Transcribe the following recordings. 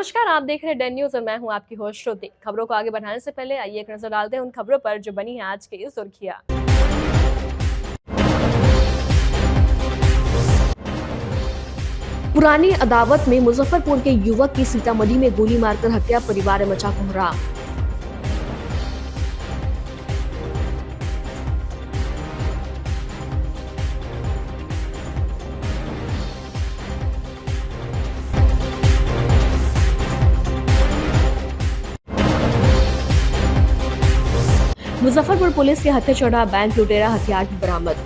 नमस्कार, आप देख रहे हैं डेन न्यूज और मैं हूं आपकी होस्ट श्रुति। खबरों को आगे बढ़ाने से पहले आइए एक नजर डालते हैं उन खबरों पर जो बनी है आज की सुर्खियां। पुरानी अदावत में मुजफ्फरपुर के युवक की सीतामढ़ी में गोली मारकर हत्या, परिवार में मचा कोहराम। मुजफ्फरपुर पुलिस के हत्या चढ़ा बैंक लुटेरा, हथियार भी बरामद।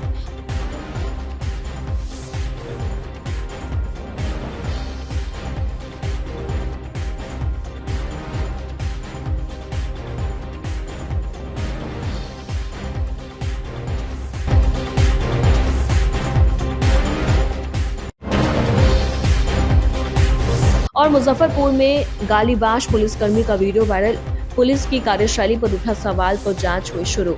और मुजफ्फरपुर में गालीबाज पुलिसकर्मी का वीडियो वायरल, पुलिस की कार्यशैली पर उठा सवाल तो जांच हुई शुरू।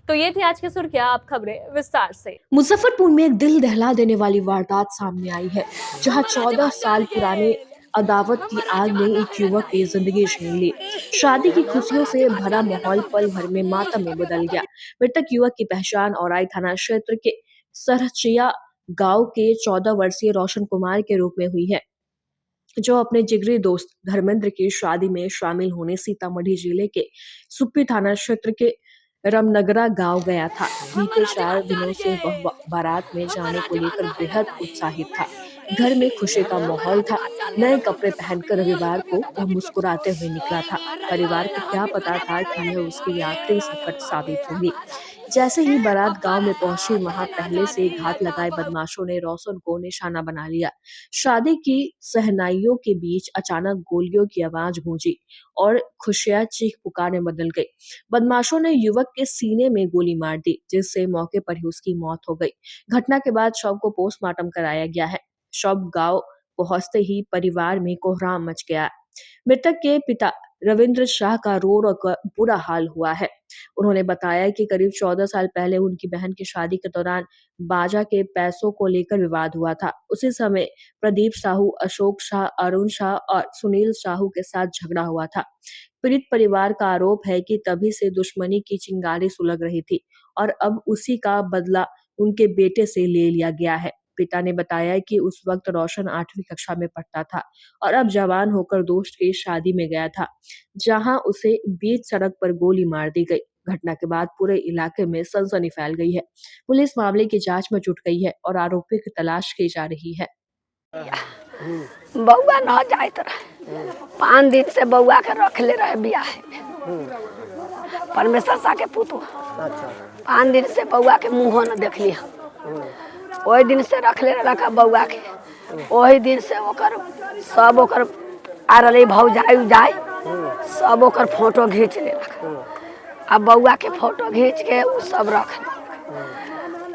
तो ये थी आज की सुर्खियां, आप खबरें विस्तार से। मुजफ्फरपुर में एक दिल दहला देने वाली वारदात सामने आई है, जहां 14 साल पुराने अदावत की आग ने एक युवक की जिंदगी छीन ली। शादी की खुशियों से भरा माहौल पल भर में मातम में बदल गया। मृतक युवक की पहचान औराई थाना क्षेत्र के सरहचिया गांव के 14 वर्षीय रोशन कुमार के रूप में हुई है, जो अपने जिगरी दोस्त धर्मेंद्र की शादी में शामिल होने सीतामढ़ी जिले के सुप्पी थाना क्षेत्र के रामनगरा गांव गया था। बीते 4 दिनों से वह बारात में जाने को लेकर बेहद उत्साहित था। घर में खुशी का माहौल था। नए कपड़े पहनकर रविवार को वह मुस्कुराते हुए निकला था। परिवार को क्या पता था कि यह उसकी आखिरी सफर साबित होगी। जैसे ही बारात गांव में पहुंची, वहां पहले से घात लगाए बदमाशों ने रोशन को निशाना बना लिया। शादी की सहनाइयों के बीच अचानक गोलियों की आवाज गूंजी और खुशियां चीख पुकार में बदल गई। बदमाशों ने युवक के सीने में गोली मार दी, जिससे मौके पर ही उसकी मौत हो गई। घटना के बाद शव को पोस्टमार्टम कराया गया है। शव गांव पहुंचते ही परिवार में कोहराम मच गया। मृतक के पिता रविंद्र शाह का रो रो कर बुरा हाल हुआ है। उन्होंने बताया कि करीब 14 साल पहले उनकी बहन की शादी के दौरान बाजा के पैसों को लेकर विवाद हुआ था। उसी समय प्रदीप साहू, अशोक शाह, अरुण शाह और सुनील साहू के साथ झगड़ा हुआ था। पीड़ित परिवार का आरोप है कि तभी से दुश्मनी की चिंगारी सुलग रही थी और अब उसी का बदला उनके बेटे से ले लिया गया है। पिता ने बताया कि उस वक्त रोशन 8वीं कक्षा में पढ़ता था और अब जवान होकर दोस्त की शादी में गया था, जहां उसे बीच सड़क पर गोली मार दी गई। घटना के बाद पूरे इलाके में सनसनी फैल गई है। पुलिस मामले की जांच में जुट गई है और आरोपी की तलाश की जा रही है। बउआ न जाइत रहे, 5 दिन से बउआ के रखले रहे बियाह में। परमेश्वर सा के पुतु 5 दिन से बउआ के मुँह न देखली। ओहि दिन से रखले रखा बउआ के। ओहि दिन से ओकर सब ओकर आ रही भौजाई उजाई सब ओकर फोटो घींच ले रखा। अब बउआ के फोटो घींच के उ सब रख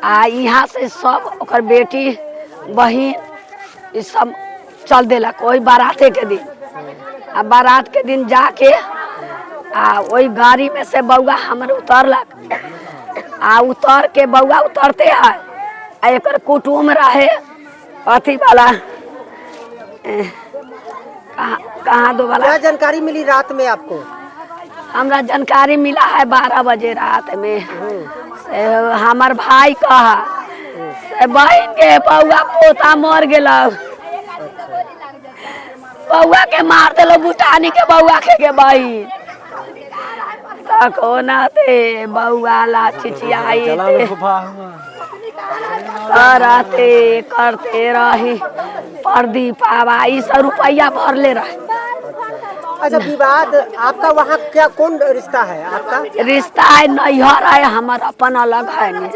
आ यहाँ से सब ओकर बेटी बहिन ये सब चल देलक वही बाराते के दिन। आ बारात के दिन जाके आ वही गाड़ी में से बउआ हमर उतरलक। आ उतर के बउआ उतरते है आ एकर कुटुम रहे अथी वाला कहाँ दो वाला। क्या जानकारी मिली रात में आपको? हमरा जानकारी मिला है 12 बजे रात में से हमार भाई कहा से बहन के बउआ पोता मर गेल। बउआ के मार दिलो बुटानी के बउआ के बहन कोना थे बउआ ला चिचियाई करते करते रही प्रदीप आवा 100 रुपया भरले रहे। अच्छा, विवाद आपका वहाँ क्या कौन रिश्ता है आपका? रिश्ता है नैहर है, हमार अपन अलग है नहीं।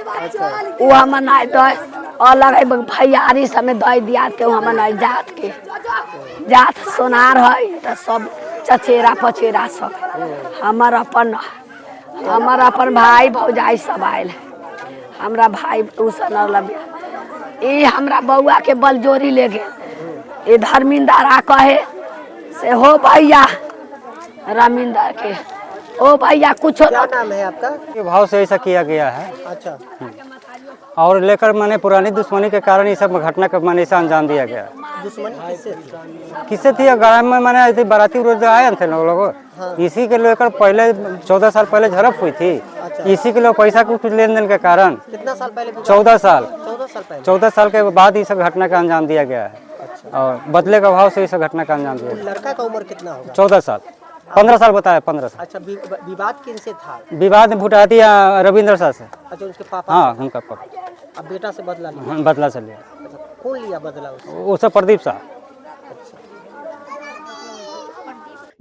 वो हमर नहीं दे अलग है भैयारी समय दे दिया के हमर नहीं जात के जात सोनार है तो सब चचेरा पचेरा सब हमार अपन भाई भौजाई सब आयल है। हमरा भाई ट्यूशन ये हमरा बउआ के बलजोरी ले गए। ये धर्मिंदर आ कहे से हो भैया रमिंदर के ओ भैया कुछ क्या नाम है आपका? के भाव से ऐसा किया गया है अच्छा, और लेकर मैंने पुरानी दुश्मनी के कारण ये सब घटना का मैंने ऐसा अंजाम दिया गया। दुश्मनी किससे थी? किससे थी ग्राम में मैंने ऐसे बाराती रोज आए थे लोग इसी के लेकर पहले 14 साल पहले झड़प हुई थी। इसी के लिए पैसा कुछ लेन देन के कारण कितना साल पहले? 14 साल 14 साल पहले। 14 साल के बाद ये सब घटना का अंजाम दिया गया है और बदले का भाव से ये सब घटना का अंजाम दिया गया। लड़का का उम्र कितना होगा? 14 साल 15 साल बताया 15 साल। अच्छा, विवाद किनसे था? विवाद भुटातिया रविंद्र साह से। अच्छा, उसके पापा हाँ से? उनका पापा अब बेटा से बदला लिया? बदला से लिया। अच्छा, कौन लिया बदला उससे? उससे प्रदीप साह।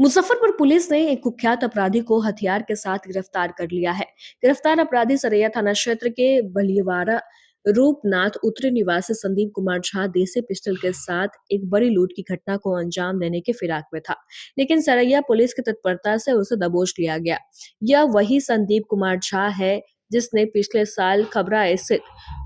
मुजफ्फरपुर पुलिस ने एक कुख्यात अपराधी को हथियार के साथ गिरफ्तार कर लिया है। गिरफ्तार अपराधी सरैया थाना क्षेत्र के बलिवारा रूपनाथ उत्तरी निवासी संदीप कुमार झा देसी पिस्टल के साथ एक बड़ी लूट की घटना को अंजाम देने के फिराक में था, लेकिन सरैया पुलिस की तत्परता से उसे दबोच लिया गया। यह वही संदीप कुमार झा है जिसने पिछले साल खबरा स्थित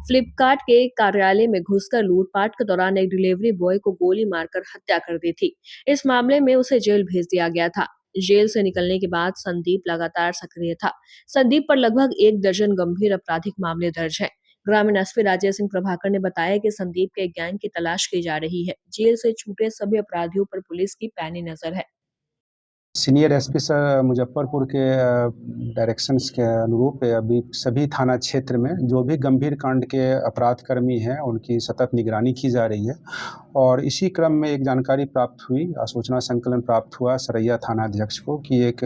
फ्लिपकार्ट के कार्यालय में घुसकर लूटपाट के दौरान एक डिलीवरी बॉय को गोली मारकर हत्या कर दी थी। इस मामले में उसे जेल भेज दिया गया था। जेल से निकलने के बाद संदीप लगातार सक्रिय था। संदीप पर लगभग 1 दर्जन गंभीर आपराधिक मामले दर्ज हैं। ग्रामीण एसपी राजेश सिंह प्रभाकर ने बताया कि संदीप के गैंग की तलाश की जा रही है। जेल से छूटे सभी अपराधियों पर पुलिस की पैनी नजर है। सीनियर एसपी सर मुजफ्फरपुर के डायरेक्शंस के अनुरूप अभी सभी थाना क्षेत्र में जो भी गंभीर कांड के अपराध कर्मी हैं उनकी सतत निगरानी की जा रही है और इसी क्रम में एक जानकारी प्राप्त हुई, सूचना संकलन प्राप्त हुआ सरैया थाना अध्यक्ष को कि एक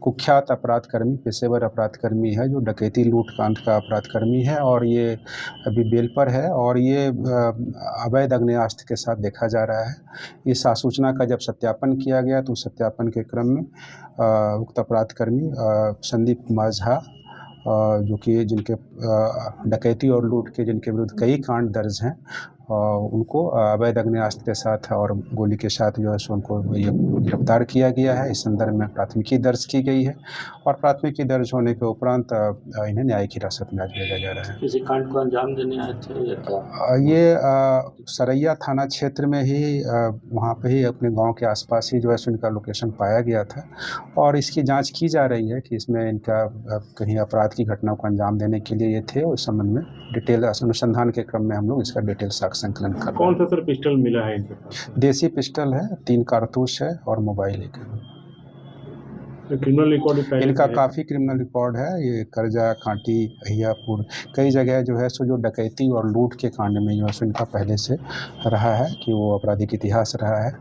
कुख्यात अपराध कर्मी, पेशेवर अपराध कर्मी है जो डकैती लूटकांड का अपराध कर्मी है और ये अभी बेल पर है और ये अवैध आग्नेयास्त्र के साथ देखा जा रहा है। इस आसूचना का जब सत्यापन किया गया तो सत्यापन के क्रम में उक्त अपराध कर्मी संदीप कुमार झा जो कि जिनके डकैती और लूट के जिनके विरुद्ध कई कांड दर्ज हैं उनको अवैध आग्नेयास्त्र के साथ और गोली के साथ जो है सो उनको ये गिरफ्तार किया गया है। इस संदर्भ में प्राथमिकी दर्ज की गई है और प्राथमिकी दर्ज होने के उपरांत इन्हें न्यायिक हिरासत में आज भेजा जा रहा है। किसी कांड को अंजाम देने आए थे या क्या? ये सरैया थाना क्षेत्र में ही वहाँ पे ही अपने गांव के आसपास ही जो है सो इनका लोकेशन पाया गया था और इसकी जांच की जा रही है कि इसमें इनका कहीं अपराध की घटना को अंजाम देने के लिए ये थे। उस संबंध में डिटेल अनुसंधान के क्रम में हम लोग इसका डिटेल संकलन कर रहे हैं। कौन सा सर पिस्टल मिला है इनके पास? देसी पिस्टल है, 3 कारतूस है और मोबाइल एक है। क्रिमिनल रिकॉर्ड इनका काफ़ी क्रिमिनल रिकॉर्ड है। ये करजा, कांटी, अहियापुर कई जगह जो है सो जो डकैती और लूट के कांड में जो है सो इनका पहले से रहा है कि वो आपराधिक इतिहास रहा है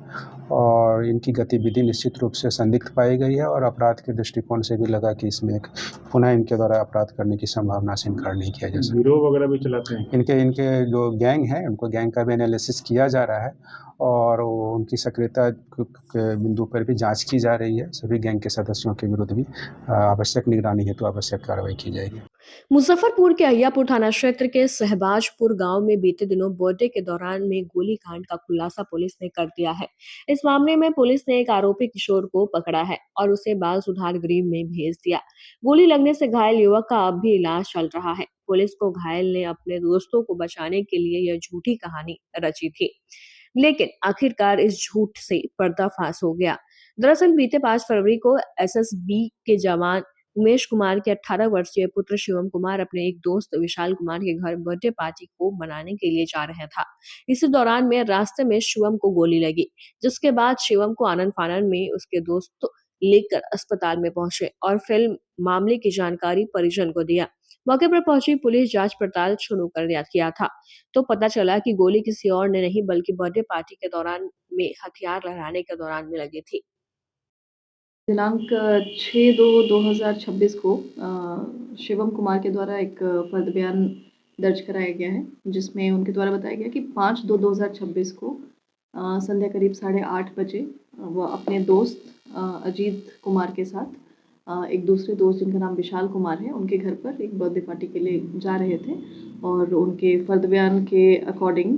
और इनकी गतिविधि निश्चित रूप से संदिग्ध पाई गई है और अपराध के दृष्टिकोण से भी लगा कि इसमें एक पुनः इनके द्वारा अपराध करने की संभावना से इनकार नहीं किया जा सकता। गिरोह वगैरह भी चलाते हैं इनके जो गैंग है उनको गैंग का भी एनालिसिस किया जा रहा है और उनकी सक्रियता के बिंदु पर भी जांच की जा रही है। सभी गैंग के सदस्यों के विरुद्ध भी आवश्यक निगरानी हेतु आवश्यक कार्रवाई की जाएगी। मुजफ्फरपुर के अहियापुर थाना क्षेत्र के सहबाजपुर गांव में बीते दिनों बर्थडे के दौरान में गोली कांड का खुलासा पुलिस ने कर दिया है। इस मामले में पुलिस ने एक आरोपी किशोर को पकड़ा है और उसे बाल सुधार गृह में भेज दिया। गोली लगने से घायल युवक का अब भी इलाज चल रहा है। पुलिस को घायल ने अपने दोस्तों को बचाने के लिए यह झूठी कहानी रची थी, लेकिन आखिरकार इस झूठ से पर्दाफाश हो गया। दरअसल बीते 5 फरवरी को एसएसबी के जवान उमेश कुमार के 18 वर्षीय पुत्र शिवम कुमार अपने एक दोस्त विशाल कुमार के घर बर्थडे पार्टी को मनाने के लिए जा रहा था। इसी दौरान में रास्ते में शिवम को गोली लगी, जिसके बाद शिवम को आनन फानन में उसके दोस्त लेकर अस्पताल में पहुंचे और फिर मामले की जानकारी परिजन को दिया। मौके पर पहुंची पुलिस जांच पड़ताल शुरू कर किया था तो पता चला कि गोली किसी और ने नहीं बल्कि बर्थडे पार्टी के दौरान में हथियार लहराने के दौरान में लगी थी। दिनांक 6/2/2026 को शिवम कुमार के द्वारा एक फर्द बयान दर्ज कराया गया है, जिसमें उनके द्वारा बताया गया कि 5/2/2026 को संध्या करीब 8:30 बजे वह अपने दोस्त अजीत कुमार के साथ एक दूसरे दोस्त जिनका नाम विशाल कुमार है उनके घर पर एक बर्थडे पार्टी के लिए जा रहे थे और उनके फर्द बयान के अकॉर्डिंग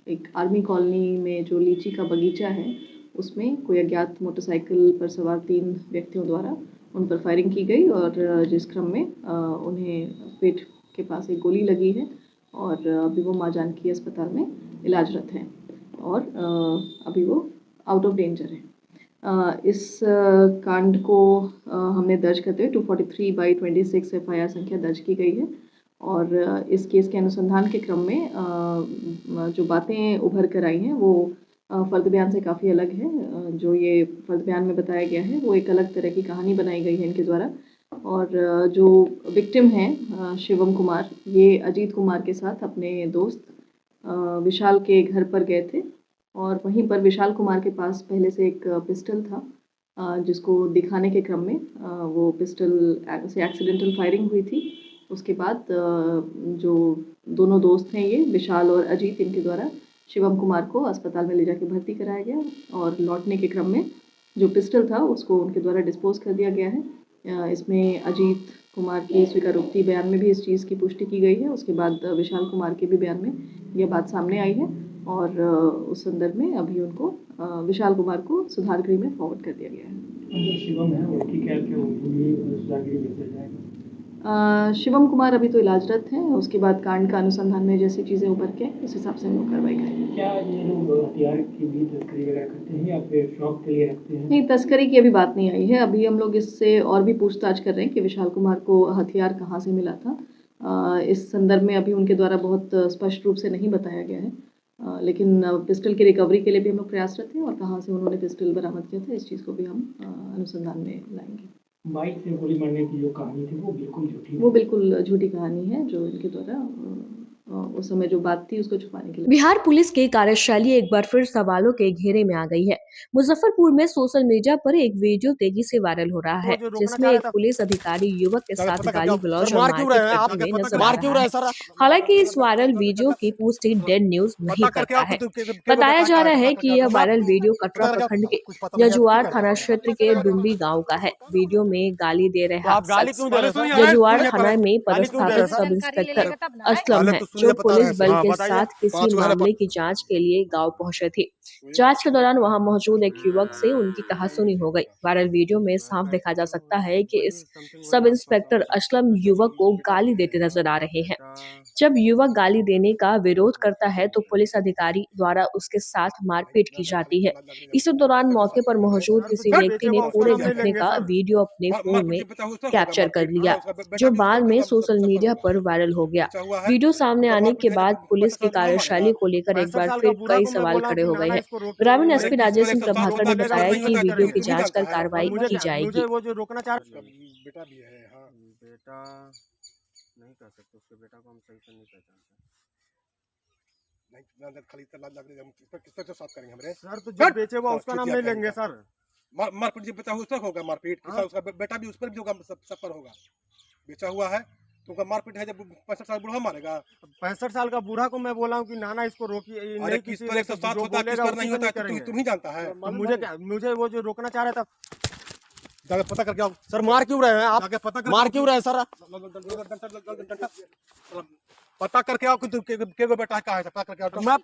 एक आर्मी कॉलोनी में जो लीची का बगीचा है उसमें कोई अज्ञात मोटरसाइकिल पर सवार 3 व्यक्तियों द्वारा उन पर फायरिंग की गई और जिस क्रम में उन्हें पेट के पास एक गोली लगी है और अभी वो माँ जानकी अस्पताल में इलाजरत हैं और अभी वो आउट ऑफ डेंजर है। इस कांड को हमने दर्ज करते हुए 243/26 एफआईआर संख्या दर्ज की गई है और इस केस के अनुसंधान के क्रम में जो बातें उभर कर आई हैं वो फर्द बयान से काफ़ी अलग है। जो ये फर्द बयान में बताया गया है वो एक अलग तरह की कहानी बनाई गई है इनके द्वारा और जो विक्टिम हैं शिवम कुमार, ये अजीत कुमार के साथ अपने दोस्त विशाल के घर पर गए थे और वहीं पर विशाल कुमार के पास पहले से एक पिस्टल था जिसको दिखाने के क्रम में वो पिस्टल से एक्सीडेंटल फायरिंग हुई थी। उसके बाद जो दोनों दोस्त हैं ये विशाल और अजीत, इनके द्वारा शिवम कुमार को अस्पताल में ले जाके भर्ती कराया गया और लौटने के क्रम में जो पिस्टल था उसको उनके द्वारा डिस्पोज कर दिया गया है। इसमें अजीत कुमार की स्वीकारोक्ति बयान में भी इस चीज़ की पुष्टि की गई है। उसके बाद विशाल कुमार के भी बयान में यह बात सामने आई है और उस संदर्भ में अभी उनको विशाल कुमार को सुधार गृह में फॉरवर्ड कर दिया गया है। शिवम है वो ठीक है कि उनको भी सुधार गृह भेज दिया जाएगा? शिवम कुमार अभी तो इलाजरत हैं। उसके बाद कांड का अनुसंधान में जैसी चीज़ें उभर के उस हिसाब से हम लोग कार्रवाई करेंगे। क्या ये लोग हथियार की भी तस्करी वगैरह करते हैं या फिर शौक के लिए रखते हैं? नहीं, तस्करी की अभी बात नहीं आई है। अभी हम लोग इससे और भी पूछताछ कर रहे हैं कि विशाल कुमार को हथियार कहाँ से मिला था। इस संदर्भ में अभी उनके द्वारा बहुत स्पष्ट रूप से नहीं बताया गया है, लेकिन पिस्टल की रिकवरी के लिए भी हम लोग प्रयासरत हैं और कहाँ से उन्होंने पिस्टल बरामद किया था इस चीज़ को भी हम अनुसंधान में लाएंगे। बाइक से गोली मारने की जो कहानी थी वो बिल्कुल झूठी वो बिल्कुल झूठी कहानी है जो इनके द्वारा उस समय जो बात थी उसको छुपाने के लिए। बिहार पुलिस की कार्यशैली एक बार फिर सवालों के घेरे में आ गई है। मुजफ्फरपुर में सोशल मीडिया पर एक वीडियो तेजी से वायरल हो रहा है जिसमें एक पुलिस अधिकारी युवक के साथ गाली गलौज और मारपीट करते हुए नजर आ रहा है। हालांकि इस वायरल वीडियो की पुष्टि डेड न्यूज नहीं करता है। बताया जा रहा है कि यह वायरल वीडियो कटरा प्रखंड के जजुआर थाना क्षेत्र के डुम्बी गाँव का है। वीडियो में गाली दे रहे जजुआर थाना में पदस्थापित सब इंस्पेक्टर असलम है जो पुलिस बल के साथ किसी मामले की जांच के लिए गांव पहुंचे थे। जांच के दौरान वहां मौजूद एक युवक से उनकी कहासुनी हो गई। वायरल वीडियो में साफ देखा जा सकता है कि इस सब इंस्पेक्टर असलम युवक को गाली देते नजर आ रहे हैं। जब युवक गाली देने का विरोध करता है तो पुलिस अधिकारी द्वारा उसके साथ मारपीट की जाती है। इस दौरान मौके पर मौजूद किसी व्यक्ति ने पूरे घटने का वीडियो अपने फोन में कैप्चर कर लिया जो बाद में सोशल मीडिया पर वायरल हो गया। वीडियो सामने आने के बाद पुलिस की कार्यशैली को लेकर एक बार फिर कई सवाल खड़े हो गए हैं। ग्रामीण एसपी राजेश सिंह प्रभाकर ने बताया कि वीडियो की जांच कर कार्रवाई की जाएगी। वो जो रोकना चाह बेटा भी है, हाँ बेटा नहीं कर सकते, उसके बेटा को हम सही से नहीं पहचानते। नहीं खाली हम किस तरह से साथ करेंगे हमरे सर, तो जो बेचे वो उसका नाम नहीं लेंगे सर। मारपीट जो बेचा उसका होगा, मारपीट उसका बेटा भी उस पर भी होगा, सब पर होगा। बेचा हुआ है तो मारपीट है, जब 65 साल बूढ़ा मारेगा। 65 साल का बूढ़ा को मैं बोला हूँ कि नाना इसको रोकिए, नहीं किसी पर 107 होता है, किस पर नहीं होता है, तुम ही जानता है। मुझे वो जो रोकना चाह रहा था, जाके पता करके आओ सर। मार क्यों रहे हैं आप? मार क्यों रहे हैं सर? पता करके आओ कि के बेटा कहाँ है, पता करके आओ। मैं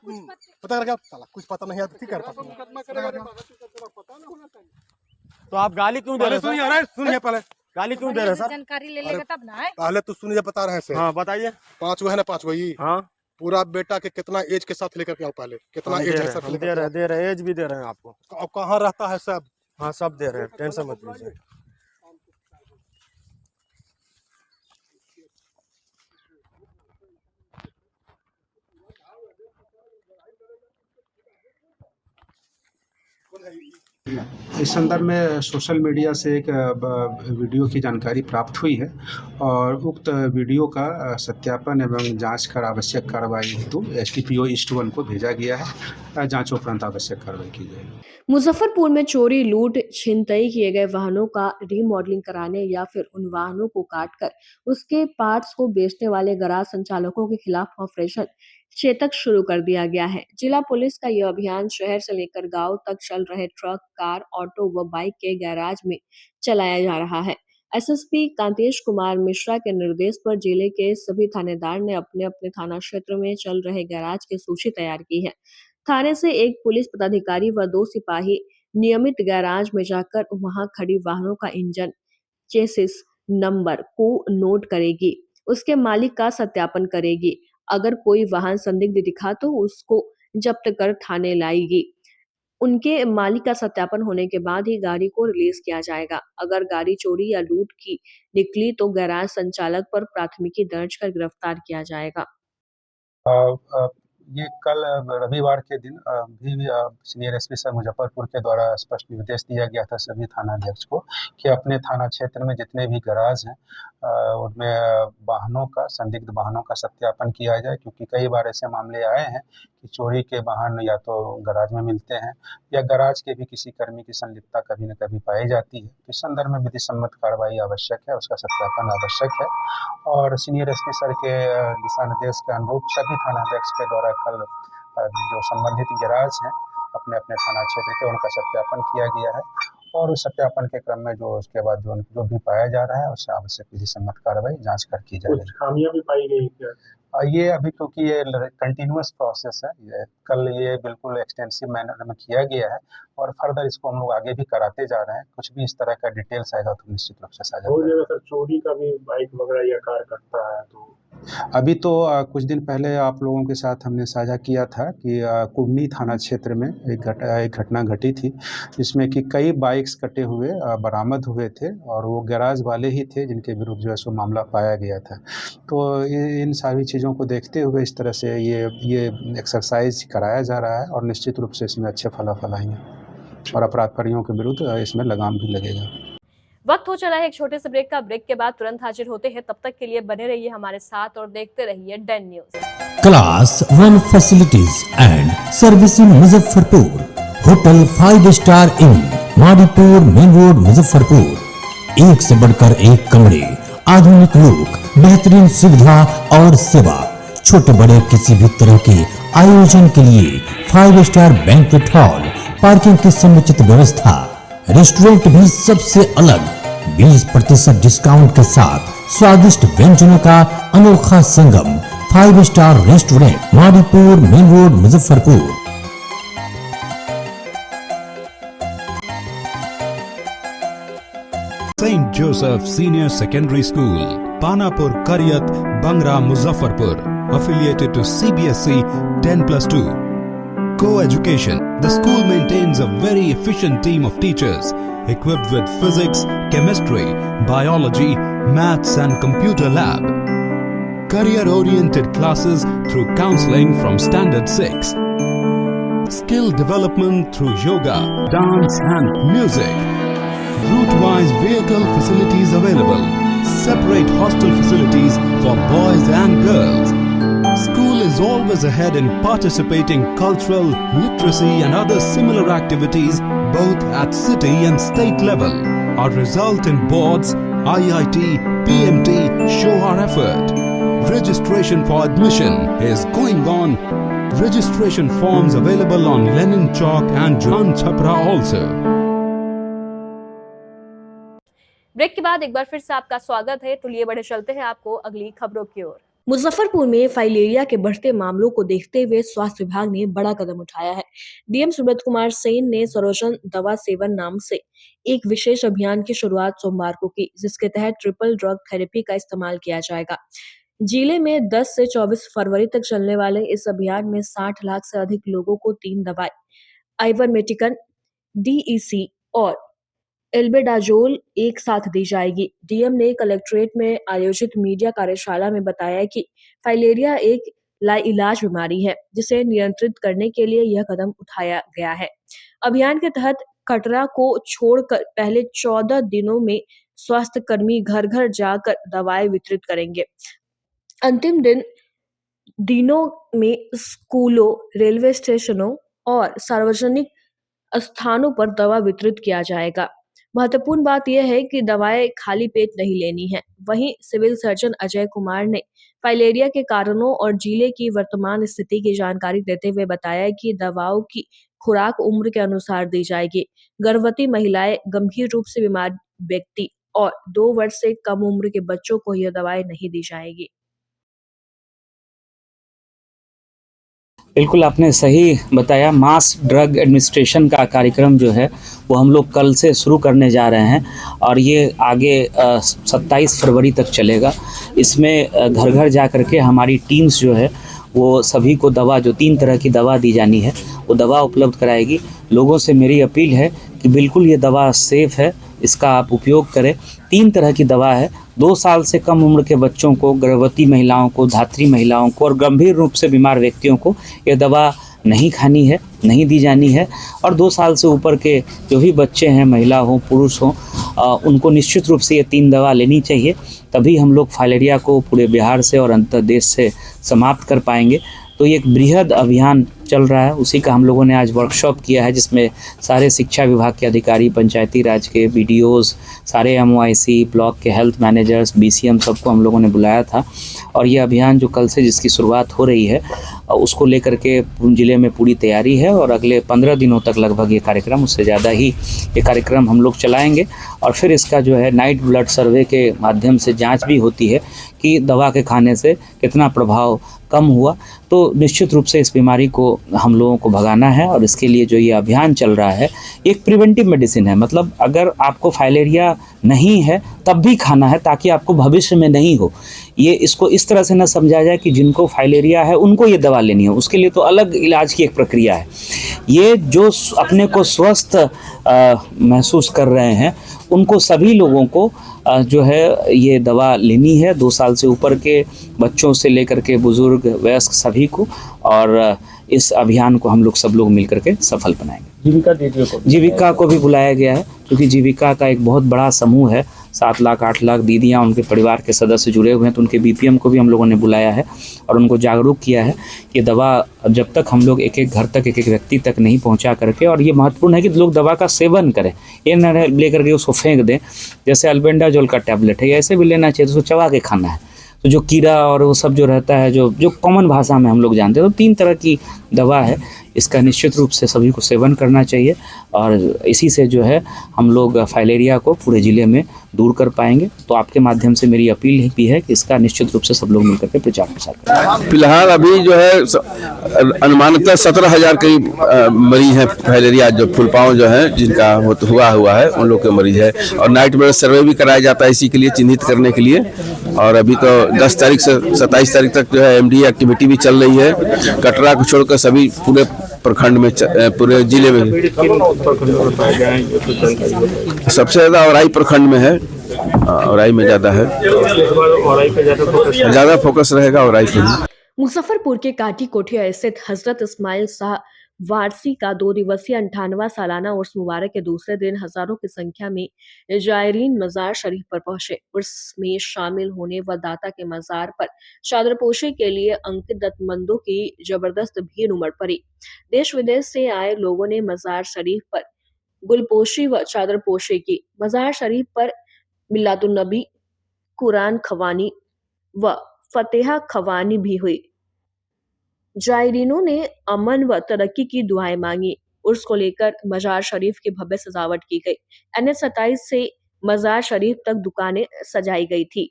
पता करके आओ, साला कुछ पता नहीं है, ठीक है। तो आप गाली क्यों दे रहे हैं? सुनिए पहले गाली क्यों दे रहे हैं सर? जानकारी ले लेगा तब ना। पहले तो सुनिए, बता रहे हैं। हाँ बताइए। 5 है ना, 5 वही। हाँ पूरा बेटा के कितना एज के साथ लेकर के आओ पहले। कितना एज है सर? दे रहे हैं, एज भी दे रहे हैं आपको। अब कहाँ रहता है सब? हाँ सब दे रहे हैं, टेंशन मत लीजिए। इस संदर्भ में सोशल मीडिया से एक वीडियो की जानकारी प्राप्त हुई है और उक्त वीडियो का सत्यापन एवं जांच कर आवश्यक कार्रवाई हेतु STPO ईस्ट 1 को भेजा गया है। जांच उपरांत आवश्यक कार्रवाई की जाएगी। मुजफ्फरपुर में चोरी, लूट, छिनतई किए गए वाहनों का रीमॉडलिंग कराने या फिर उन वाहनों को काटकर उसके पार्ट्स को बेचने वाले गैराज संचालकों के खिलाफ ऑपरेशन चेतक शुरू कर दिया गया है। जिला पुलिस का यह अभियान शहर से लेकर गांव तक चल रहे ट्रक, कार, ऑटो व बाइक के गैराज में चलाया जा रहा है। SSP कांतेश कुमार मिश्रा के निर्देश पर जिले के सभी थानेदार ने अपने अपने थाना क्षेत्र में चल रहे गैराज की सूची तैयार की है। थाने से एक पुलिस पदाधिकारी व 2 सिपाही नियमित गैराज में जाकर वहां खड़ी वाहनों का इंजन, चेसिस नंबर को नोट करेगी, उसके मालिक का सत्यापन करेगी। अगर कोई वाहन संदिग्ध दिखा तो उसको जब्त कर थाने लाएगी। उनके मालिक का सत्यापन होने के बाद ही गाड़ी को रिलीज किया जाएगा। अगर गाड़ी चोरी या लूट की निकली तो गैराज संचालक पर प्राथमिकी दर्ज कर गिरफ्तार किया जाएगा। ये कल रविवार के दिन भी सीनियर एसपी सर मुजफ्फरपुर के द्वारा स्पष्ट निर्देश दिया गया था सभी थानाध्यक्ष को कि अपने थाना क्षेत्र में जितने भी गैराज हैं उनमें वाहनों का संदिग्ध वाहनों का सत्यापन किया जाए, क्योंकि कई बार ऐसे मामले आए हैं कि चोरी के वाहन या तो गैराज में मिलते हैं या गैराज के भी किसी कर्मी की संलिप्तता कभी न कभी पाई जाती है। तो इस संदर्भ में विधि सम्मत कार्रवाई आवश्यक है, उसका सत्यापन आवश्यक है और सीनियर एसपी सर के दिशा निर्देश के अनुरूप सभी थानाध्यक्ष के द्वारा कल जो संबंधित गैराज हैं अपने अपने थाना क्षेत्र के उनका सत्यापन किया गया है और उस सत्यापन के क्रम में जो उसके बाद जो भी पाया जा रहा है उससे आवश्यक विधि सम्मत कार्रवाई जांच कर की जा रही है। खामियां भी पाई गई क्या? ये अभी क्योंकि ये कंटिन्यूअस प्रोसेस है, कल ये बिल्कुल एक्सटेंसिव मैनर में किया गया है और फर्दर इसको हम लोग आगे भी कराते जा रहे हैं। कुछ भी इस तरह का डिटेल्स आएगा तो निश्चित रूप से साझा करेंगे। सर चोरी का भी बाइक वगैरह या कार करता है तो अभी तो कुछ दिन पहले आप लोगों के साथ हमने साझा किया था कि कुडनी थाना क्षेत्र में एक घटना घटी थी जिसमें कि कई बाइक्स कटे हुए बरामद हुए थे और वो गैराज वाले ही थे जिनके विरुद्ध जो है सो मामला पाया गया था। तो इन सारी चीज़ों को देखते हुए इस तरह से ये एक्सरसाइज कराया जा रहा है और निश्चित रूप से इसमें अच्छे फलाफल आएंगे और अपराधियों के विरुद्ध इसमें लगाम भी लगेगा। वक्त हो चला है एक छोटे से ब्रेक का। ब्रेक के बाद तुरंत हाजिर होते हैं, तब तक के लिए बने रहिए हमारे साथ और देखते रहिए den news. Class 1 facilities and service in Muzaffarpur. Hotel 5 star in Madipur main road Muzaffarpur. एक से बढ़कर एक कमरे, आधुनिक लुक, बेहतरीन सुविधा और सेवा। छोटे बड़े किसी भी तरह के आयोजन के लिए 5 स्टार बैंक्वेट हॉल, पार्किंग की समुचित व्यवस्था, रेस्टोरेंट भी सबसे अलग 20% डिस्काउंट के साथ स्वादिष्ट व्यंजनों का अनोखा संगम। 5 star restaurant Madipur main road Muzaffarpur. St. Joseph Senior Secondary School, Panapur, Karyat, Bangra, Muzaffarpur, affiliated to CBSE 10+2. Co-education. The school maintains a very efficient team of teachers equipped with physics, chemistry, biology, maths and computer lab. Career-oriented classes through counseling from Standard 6. Skill development through yoga, dance and music. Route-wise vehicle facilities available. Separate hostel facilities for boys and girls. School is always ahead in participating cultural, literacy and other similar activities both at city and state level. Our result in boards, IIT, PMT show our effort. Registration for admission is going on. Registration forms available on Lenin Chalk and John Chhapra also. Break के बाद एक बार फिर से आपका स्वागत है। तो लिए बढ़े चलते हैं आपको अगली खबरों की ओर। मुजफ्फरपुर में फाइलेरिया के बढ़ते मामलों को देखते हुए स्वास्थ्य विभाग ने बड़ा कदम उठाया है। डीएम सुब्रत कुमार सेन ने सरोजन दवा सेवन नाम से एक विशेष अभियान की शुरुआत सोमवार को की, जिसके तहत ट्रिपल ड्रग थेरेपी का इस्तेमाल किया जाएगा। जिले में 10 से 24 फरवरी तक चलने वाले इस अभियान में 60 लाख से अधिक लोगों को 3 दवाएं आइवरमेक्टिन, DEC और एल्बेडाजोल एक साथ दी जाएगी। डीएम ने कलेक्ट्रेट में आयोजित मीडिया कार्यशाला में बताया कि फाइलेरिया एक लाइलाज बीमारी है, जिसे नियंत्रित करने के लिए यह कदम उठाया गया है। अभियान के तहत कटरा को छोड़कर पहले 14 दिनों में स्वास्थ्य कर्मी घर घर जाकर दवाएं वितरित करेंगे। अंतिम दिनों में स्कूलों, रेलवे स्टेशनों और सार्वजनिक स्थानों पर दवा वितरित किया जाएगा। महत्वपूर्ण बात यह है कि दवाएं खाली पेट नहीं लेनी है। वहीं सिविल सर्जन अजय कुमार ने फाइलेरिया के कारणों और जिले की वर्तमान स्थिति की जानकारी देते हुए बताया कि दवाओं की खुराक उम्र के अनुसार दी जाएगी। गर्भवती महिलाएं, गंभीर रूप से बीमार व्यक्ति और 2 वर्ष से कम उम्र के बच्चों को यह दवाएं नहीं दी जाएगी। बिल्कुल आपने सही बताया। मास ड्रग एडमिनिस्ट्रेशन का कार्यक्रम जो है वो हम लोग कल से शुरू करने जा रहे हैं और ये आगे 27 फरवरी तक चलेगा। इसमें घर घर जा कर के हमारी टीम्स जो है वो सभी को दवा, जो 3 तरह की दवा दी जानी है वो दवा उपलब्ध कराएगी। लोगों से मेरी अपील है कि बिल्कुल ये दवा सेफ़ है, इसका आप उपयोग करें। 3 तरह की दवा है। 2 साल से कम उम्र के बच्चों को, गर्भवती महिलाओं को, धात्री महिलाओं को और गंभीर रूप से बीमार व्यक्तियों को ये दवा नहीं खानी है, नहीं दी जानी है। और 2 साल से ऊपर के जो भी बच्चे हैं, महिला हो पुरुष हो, उनको निश्चित रूप से ये 3 दवा लेनी चाहिए। तभी हम लोग फाइलेरिया को पूरे बिहार से और अंतर देश से समाप्त कर पाएंगे। तो ये एक बृहद अभियान चल रहा है, उसी का हम लोगों ने आज वर्कशॉप किया है, जिसमें सारे शिक्षा विभाग के अधिकारी, पंचायती राज के BDOs, सारे MOIC, ब्लॉक के हेल्थ मैनेजर्स, BCM सबको हम लोगों ने बुलाया था। और ये अभियान जो कल से जिसकी शुरुआत हो रही है, उसको लेकर के ज़िले में पूरी तैयारी है और अगले 15 दिनों तक लगभग ये कार्यक्रम, उससे ज़्यादा ही ये कार्यक्रम हम लोग चलाएँगे। और फिर इसका जो है नाइट ब्लड सर्वे के माध्यम से जाँच भी होती है कि दवा के खाने से कितना प्रभाव कम हुआ। तो निश्चित रूप से इस बीमारी को हम लोगों को भगाना है और इसके लिए जो ये अभियान चल रहा है, एक प्रिवेंटिव मेडिसिन है। मतलब अगर आपको फाइलेरिया नहीं है तब भी खाना है, ताकि आपको भविष्य में नहीं हो। ये इसको इस तरह से न समझा जाए कि जिनको फाइलेरिया है उनको ये दवा लेनी है, उसके लिए तो अलग इलाज की एक प्रक्रिया है। ये जो अपने को स्वस्थ महसूस कर रहे हैं, उनको सभी लोगों को जो है ये दवा लेनी है। 2 साल से ऊपर के बच्चों से लेकर के बुजुर्ग, वयस्क सभी को। और इस अभियान को हम लोग सब लोग मिलकर के सफल बनाएंगे। जीविका को भी बुलाया गया है, क्योंकि जीविका का एक बहुत बड़ा समूह है। 7 लाख 8 लाख दीदियाँ, उनके परिवार के सदस्य जुड़े हुए हैं। तो उनके BPM को भी हम लोगों ने बुलाया है और उनको जागरूक किया है कि दवा जब तक हम लोग एक-एक घर तक, एक-एक व्यक्ति तक नहीं पहुंचा करके, और ये महत्वपूर्ण है कि लोग दवा का सेवन करें, ये न लेकर के उसको फेंक दें। जैसे अल्बेंडाजोल का टैबलेट है, ऐसे भी लेना चाहिए, उसको चबा के खाना है। तो जो कीड़ा और वो सब जो रहता है, जो कॉमन भाषा में हम लोग जानते हैं, तो 3 तरह की दवा है। इसका निश्चित रूप से सभी को सेवन करना चाहिए और इसी से जो है हम लोग फाइलेरिया को पूरे ज़िले में दूर कर पाएंगे। तो आपके माध्यम से मेरी अपील भी है कि इसका निश्चित रूप से सब लोग मिलकर के प्रचार प्रसार करें। फिलहाल अभी जो है अनुमानतः 17,000 करीब मरीज हैं फाइलेरिया, जो फुलपाँव जो है जिनका हुआ है उन लोग के मरीज है। और नाइट ब्लड सर्वे भी कराया जाता है इसी के लिए, चिन्हित करने के लिए। और अभी तो 10 तारीख से 27 तारीख तक जो है MD एक्टिविटी भी चल रही है। कटरा को छोड़कर सभी पूरे प्रखंड में, पूरे जिले में सबसे ज्यादा औराई प्रखंड में है। औराई में ज्यादा है, ज्यादा फोकस रहेगा औराई पे। मुजफ्फरपुर के काटी कोठिया स्थित हजरत इस्माइल शाह वारसी का 2 दिवसीय 58वां सालाना उर्स मुबारक के दूसरे दिन हजारों की संख्या में जायरीन मजार शरीफ पर पहुंचे। उर्स में शामिल होने व दाता के मजार पर चादरपोशी के लिए अंकितमंदों की जबरदस्त भीड़ उमड़ पड़ी। देश विदेश से आए लोगों ने मजार शरीफ पर गुलपोशी व चादरपोशी की। मजार शरीफ पर मिलादुन्नबी, कुरान खवानी व फतेहा खवानी भी हुई। जायरीनों ने अमन व तरक्की की दुआएं मांगी। उर्स को लेकर मजार शरीफ की भव्य सजावट की गई। NH-27 से मजार शरीफ तक दुकानें सजाई गई थी।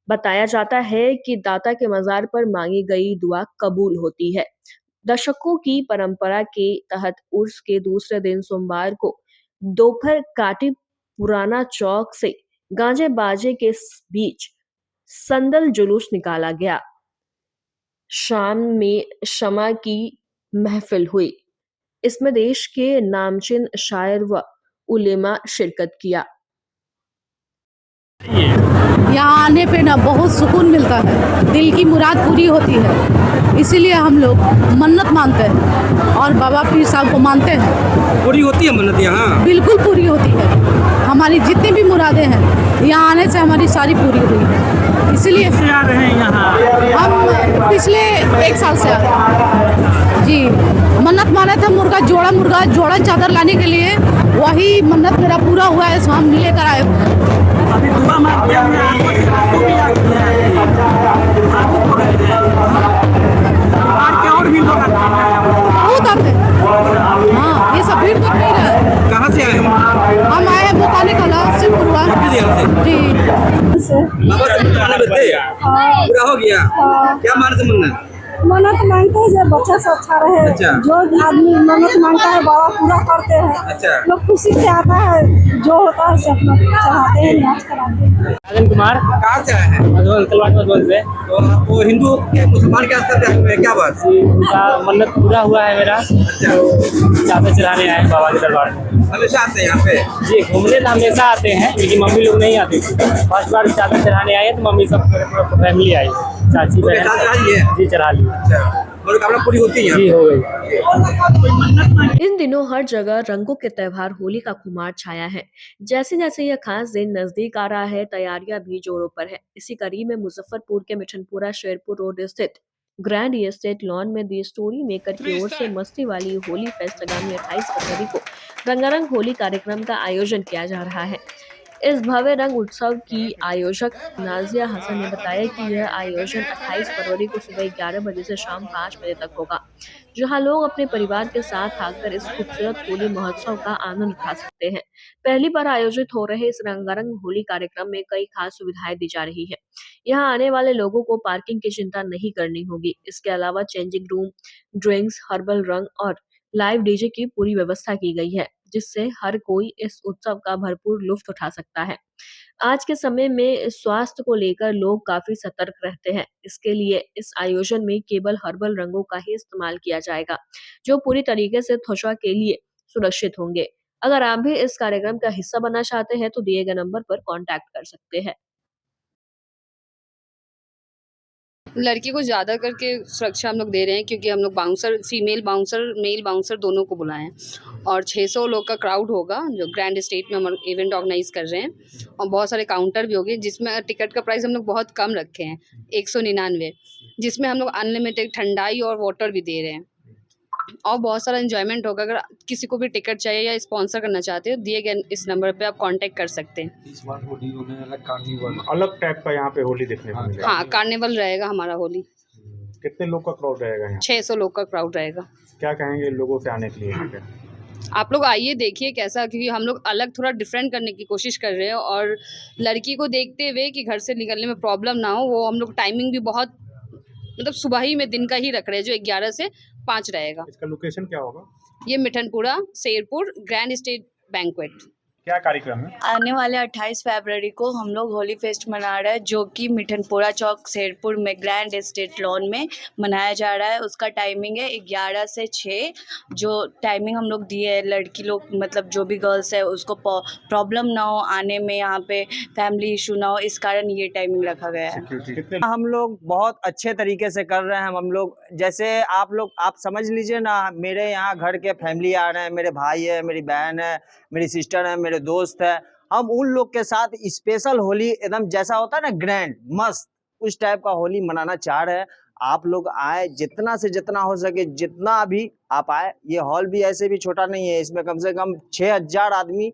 बताया जाता है कि दाता के मजार पर मांगी गई दुआ कबूल होती है। दशकों की परंपरा के तहत उर्स के दूसरे दिन सोमवार को दोपहर काटी पुराना चौक से गांजे बाजे के बीच संदल जुलूस निकाला गया। शाम में शमा की महफिल हुई। इसमें देश के नामचीन शायर व उलेमा शिरकत किया। यहाँ आने पे ना बहुत सुकून मिलता है, दिल की मुराद पूरी होती है। इसीलिए हम लोग मन्नत मानते हैं और बाबा पीर साहब को मानते हैं। पूरी होती है मन्नत यहाँ? बिल्कुल पूरी होती है। हमारी जितनी भी मुरादें हैं, यहाँ आने से हमारी सारी पूरी हुई है। इसलिए आ रहे हैं यहाँ। हम पिछले 1 साल से आ रहे हैं जी। मन्नत माने थे मुर्गा जोड़ा चादर लाने के लिए, वही मन्नत मेरा पूरा हुआ है, हम लेकर आए। अभी दुआ मांगते हैं, और भी लोग बहुत आते हैं। हाँ, ये सब भीड़ तो नहीं रहा। कहाँ से आए? हम आए हैं बोकाने कला से जी। पूरा हो गया? क्या माने थे मन्नत? मन्नत मांगते हैं जब बच्चा सब अच्छा रहे। अच्छा। जो आदमी मन्नत मांगता है बाबा पूरा करते हैं। अच्छा। लोग खुशी से आता है, जो होता है सब लोग चढ़ाते हैं, नाच कराते हैं। राजन कुमार कहाँ से आए हैं? मधुबन से। तो वो हिंदू के मुसलमान के स्तर पे हुए, क्या बात? उनका मन्नत पूरा हुआ है मेरा। अच्छा। तो चादर चढ़ाने आए हैं बाबा के दरबार में। हमेशा आते हैं यहाँ पे? जी, घूमने तो हमेशा आते हैं, लेकिन मम्मी लोग नहीं आती थी। फर्स्ट बार चादर चढ़ाने आए हैं तो मम्मी सब पूरा फैमिली आई, चाची बहन। चढ़ा लिए? जी, चढ़ा लिए। अच्छा, मनोकामना पूरी होती है? जी, हो गई। इन दिनों हर जगह रंगों के त्योहार होली का खुमार छाया है। जैसे जैसे यह खास दिन नजदीक आ रहा है, तैयारियां भी जोरों पर है। इसी कड़ी में मुजफ्फरपुर के मिठनपुरा शेरपुर रोड स्थित ग्रैंड एस्टेट लॉन में दी स्टोरी मेकर की ओर से मस्ती वाली होली फेस्ट आगामी 28 फरवरी को रंगारंग होली कार्यक्रम का आयोजन किया जा रहा है। इस भव्य रंग उत्सव की आयोजक नाजिया हसन ने बताया कि यह आयोजन 28 फरवरी को सुबह 11 बजे से शाम 5 बजे तक होगा, जहां लोग अपने परिवार के साथ आकर इस खूबसूरत होली महोत्सव का आनंद उठा सकते हैं। पहली बार आयोजित हो रहे इस रंगारंग होली कार्यक्रम में कई खास सुविधाएं दी जा रही है। यहाँ आने वाले लोगों को पार्किंग की चिंता नहीं करनी होगी। इसके अलावा चेंजिंग रूम, ड्रिंक्स, हर्बल रंग और लाइव डीजे की पूरी व्यवस्था की गई है, जिससे हर कोई इस उत्सव का भरपूर लुत्फ उठा सकता है। आज के समय में स्वास्थ्य को लेकर लोग काफी सतर्क रहते हैं। इसके लिए इस आयोजन में केवल हर्बल रंगों का ही इस्तेमाल किया जाएगा, जो पूरी तरीके से त्वचा के लिए सुरक्षित होंगे। अगर आप भी इस कार्यक्रम का हिस्सा बनना चाहते हैं तो दिए गए नंबर पर कांटेक्ट कर सकते हैं। लड़की को ज़्यादा करके सुरक्षा हम लोग दे रहे हैं, क्योंकि हम लोग bouncer, female bouncer, male bouncer दोनों को बुलाए हैं। और 600 लोग का क्राउड होगा, जो ग्रैंड स्टेट में हम इवेंट ऑर्गेनाइज कर रहे हैं। और बहुत सारे काउंटर भी होंगे, जिसमें टिकट का प्राइस हम लोग बहुत कम रखे हैं, 199, जिसमें हम लोग अनलिमिटेड ठंडाई और वाटर भी दे रहे हैं। और बहुत सारा एंजॉयमेंट होगा। अगर किसी को भी टिकट चाहिए या स्पॉन्सर करना चाहते हो, दिए गए इस नंबर पे आप कांटेक्ट कर सकते हैं। इस बार होली होने वाला कार्निवल अलग टाइप का यहाँ पे होली देखने को मिलेगा। हाँ, कार्निवल रहेगा हमारा होली। कितने लोग का क्राउड रहेगा यहाँ? 600 लोग का क्राउड रहेगा। क्या कहेंगे लोगों से आने के लिए यहाँ पे? आप लोग आइए, देखिए कैसा, क्योंकि हम लोग अलग थोड़ा डिफरेंट करने की कोशिश कर रहे हैं। और लड़की को देखते हुए कि घर से निकलने में प्रॉब्लम ना हो, वो हम लोग टाइमिंग भी बहुत मतलब सुबह ही में दिन का ही रख रहे हैं, जो 11 से 5 रहेगा। इसका लोकेशन क्या होगा? ये Mithanpura Sherpur grand state banquet. क्या कार्यक्रम है? आने वाले 28 फरवरी को हम लोग होली फेस्ट मना रहे हैं, जो कि मिठनपुरा चौक शेरपुर में ग्रैंड एस्टेट लॉन में मनाया जा रहा है। उसका टाइमिंग है 11 से 6। जो टाइमिंग हम लोग दिए है, लड़की लोग मतलब जो भी गर्ल्स है उसको प्रॉब्लम ना हो आने में, यहाँ पे फैमिली इशू ना हो, इस कारण ये टाइमिंग रखा गया है। हम लोग बहुत अच्छे तरीके से कर रहे हैं। हम लोग जैसे आप समझ लीजिए ना, मेरे यहाँ घर के फैमिली आ रहे हैं, मेरे भाई है, मेरी बहन है, मेरी सिस्टर है, मेरे दोस्त है। हम उन लोग के साथ स्पेशल होली एकदम जैसा होता है ना, ग्रैंड मस्त, उस टाइप का होली मनाना चाह रहे हैं। आप लोग आए, जितना से जितना हो सके, जितना भी आप आए। ये हॉल भी ऐसे भी छोटा नहीं है, इसमें कम से कम 6000 आदमी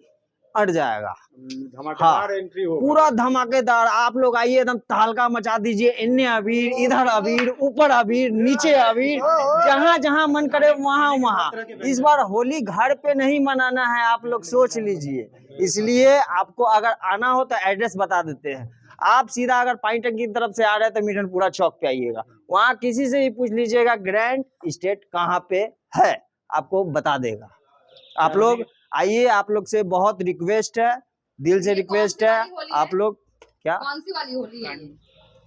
अट जाएगा। धमाकेदार एंट्री होगा, पूरा धमाकेदार। आप लोग आइए, एकदम तहलका मचा दीजिए। इन्हें अबीर, इधर अबीर, ऊपर अबीर, नीचे अबीर, जहाँ जहाँ मन करे वहाँ वहाँ। इस बार होली घर पे नहीं मनाना है, आप लोग सोच लीजिए। इसलिए आपको अगर आना हो तो एड्रेस बता देते हैं। आप सीधा अगर पानी टंकी की तरफ से आ रहे हैं तो मिठनपुरा चौक पे आइएगा। वहाँ किसी से भी पूछ लीजिएगा ग्रैंड स्टेट कहाँ पे है, आपको बता देगा। आप लोग आइए, आप लोग से बहुत रिक्वेस्ट है, दिल से रिक्वेस्ट है। आप लोग क्या, कौन सी वाली होली है?